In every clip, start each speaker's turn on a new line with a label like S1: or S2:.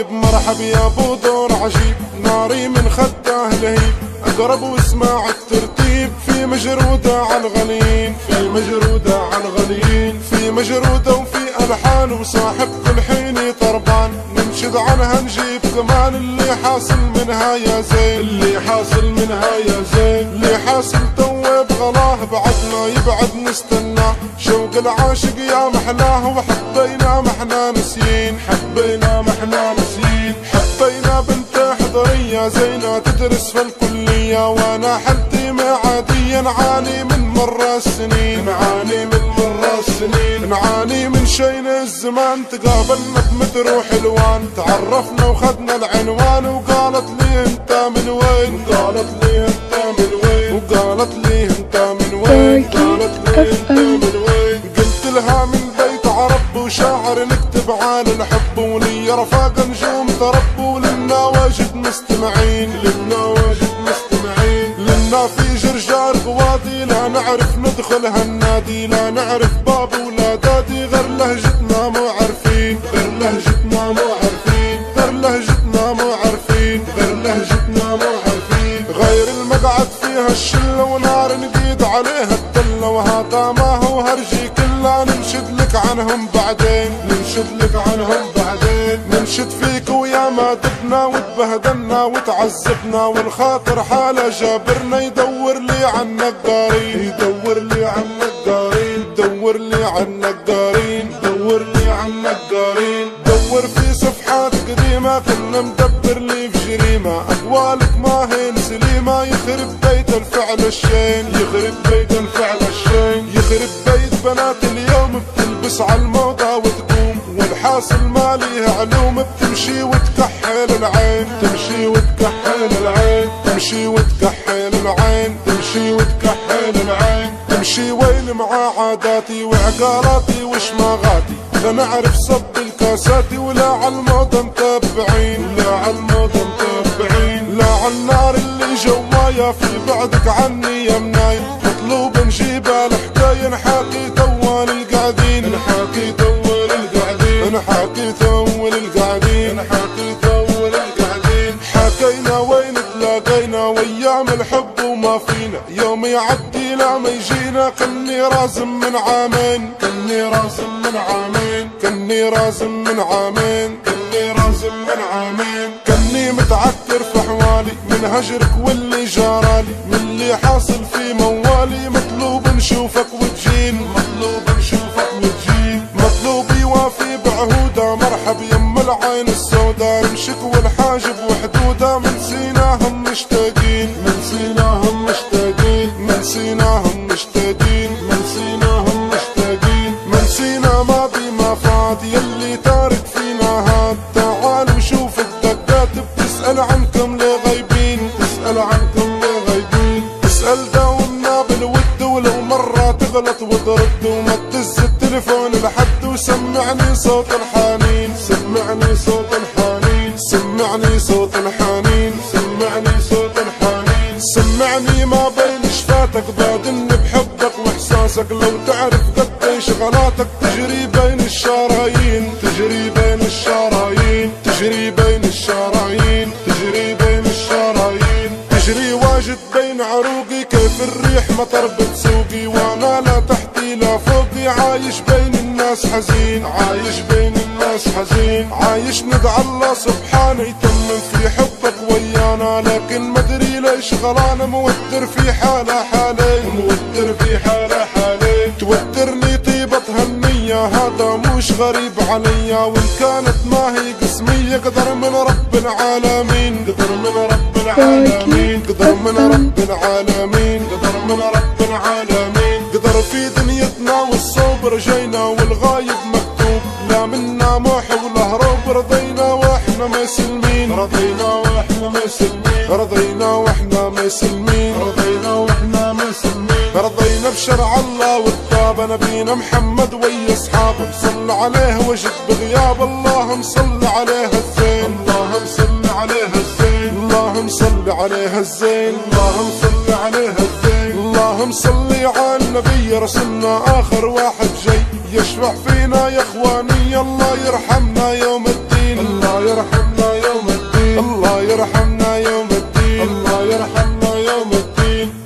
S1: طيب مرحب يا ابو دور عجيب، ناري من خده لهيب، اقرب واسمع الترتيب، في مجرودة على الغليل، في مجرودة على الغليل، في مجرودة وفي الحان، وصاحب كل حين طربان، ننشد عنها نجيب كمان اللي حاصل منها يا زين، اللي حاصل منها يا زين، اللي حاصل توه بغلاه بعد ما يبعد نستناه، شوق العاشق يا محلاه، وحبينا ما احنا نسيين، حبينا ما احنا نسيين، حبينا بنت حضرية زينة تدرس في الكلية، وانا حالتي ما عادية، نعاني من مر السنين، نعاني من مر السنين، نعاني من شين الزمان، تقابلنا بمتر حلوان، تعرفنا وخدنا العنوان، وقالت لي انت من وين، وقالت لي انت من وين، وقالت لي انت من وين، قالت لي انت من وين، قلت لها من بيت عرب وشاعر نكتب على الحب، ولي رفاق نجوم ترب، ولنا واجد مستمعين، لنا واجد مستمعين، لنا في جرجار بوادي لا نعرف ندخل هالنادي، لا نعرف باب ولا دادي، غير لهجتنا مو عارفين، غير لهجتنا مو عارفين، غير لهجتنا مو عارفين، غير لهجتنا مو عارفين، غير المقعد فيها الشله ونار نقيد عليها الدله، وهذا ما هو هرجي كله، ننشد لك عنهم بعدين، ننشد لك عنهم بعدين، ننشد فيك ويا ما دبنا وتبهدلنا وتعذبنا، والخاطر حاله جابرنا، يدور لي عن نقارين، يدور لي عن نقارين، دور لي عن نقارين، دور لي عن نقارين، دور في صفحات قديمة كنا مدبر لي في جريمة، أقوالك ما هي سليمة، يخرب بيت الفعل الشين، يخرب بيت الفعل الشين، يخرب بيت بنات اليوم بتلبس على الموضة وتقوم، والحاصل ما ليها علوم، بتمشي وتكحل العين، تمشي وتكحل العين، تمشي وتكحل العين، تمشي وتكحل العين، تمشي وين مع عاداتي وعقالاتي وشماغاتي، لا نعرف صب الكاساتي، ولا عالموضة متابعين، ولا عالموضة متابعين، لا عالنار اللي جوايا في بعدك عني يا مناي، مطلوب نجيب الحكاية، نحاكي طوال القاعدين، نحاكي طوال القاعدين، نحاكي طوال القاعدين، نحاكي طوال القاعدين، حكينا وين تلاقينا وايام الحب وما فينا، يوم يعدي لا ما يجينا، كني رازم من عامين، كني رازم من عامين، كني رازم من عامين، كني رازم من عامين، كني متعكر في حوالي من هجرك واللي جرالي، من اللي حاصل في موالي، مطلوب نشوفك وتجين، مطلوب نشوفك وتجين، مطلوب يوافي بعهوده، مرحب يم العين السودا، رمشك والحاجب وحدوده، من سيناهم مشتاقين، من سيناهم مشتاقين، من سيناهم مشتاقين، من سيناهم مشتاقين، من سينا ماضي ما فات، يلي تارك فينا هاد، تعال وشوف الدقات، بتسأل عنكم ليه غايبين، تسأل عنكم ليه غايبين، تسأل داومنا بالود، ولو مرة تغلط وترد، وما تدز التليفون لحد، وسمعني صوت الحنين، سمعني صوت الحنين، سمعني صوت الحنين، سمعني صوت الحنين، سمعني ما بين شفاتك، بادن بحبك واحساسك، لو تعرف قديش غلاتك، تجري بين الشرايين، تجري بين الشرايين، تجري بين الشرايين، تجري بين الشرايين، تجري واجد بين عروقي، كيف الريح مطر بتسوقي، وانا لا تحتي لا فوقي، عايش بين الناس حزين، عايش بين الناس حزين، عايش ندعى الله سبحانه يتمم في حبك ويانا، لكن مدري ليش غلانا، موتر في حالة حالي، موتر في حالة حالي، توترني طيبة هالنية، هذا مش غريب عليا، وإن كانت ما هي قسمية، قدر من رب العالمين، قدر من رب العالمين، قدر من رب العالمين، قدر من رب العالمين، قدر في دنيتنا والصوب رجينا، والغايب مكتوب، لا منا موح ولا هروب، رضينا واحنا مسلمين، رضينا واحنا مسلمين، رضينا واحنا مسلمين، رضينا واحنا مسلمين، رضينا بشرع الله وكتاب نبينا محمد ويا اصحابه، صل عليه وجد بغياب، اللهم صل عليه الزين، اللهم صل عليه الزين، اللهم صل عليه الزين، اللهم صل عليه الزين، اللهم صل على النبي رسولنا اخر واحد جاي، يشفع فينا يا اخواني، الله يرحمنا يوم الدين، الله الله يرحمنا يوم الدين، الله يرحمنا يوم الدين، الله يرحمنا يوم الدين.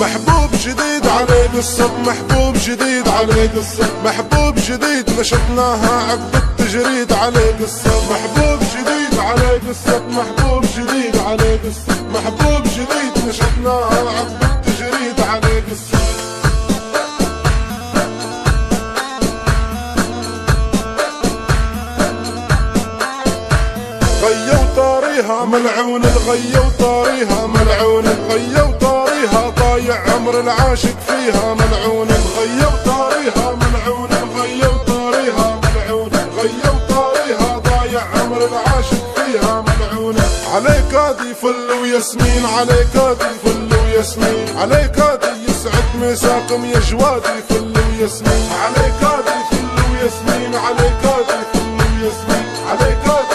S1: محبوب جديد عليه قصة، محبوب جديد عليه قصة، محبوب جديد نشطناها عقب التجريد عليه قصة، محبوب جديد عليه قصة، محبوب جديد عليه قصة، محبوب جديد نشطناها عقب التجريد عليه قصة. غيوا طاريها ملعون، غيوا طاريها ملعون، غيوا طاريها ضايع عمر العاشق فيها ملعون، غيوا طاريها ملعون، غيوا طاريها ملعون، غيوا طاريها ضايع عمر العاشق فيها ملعون. عليك هادي فل وياسمين، عليك هادي فل وياسمين، عليك هادي يسعد مساقم يا جوادي فل وياسمين، عليك هادي فل وياسمين، عليك هادي فل وياسمين، عليك هادي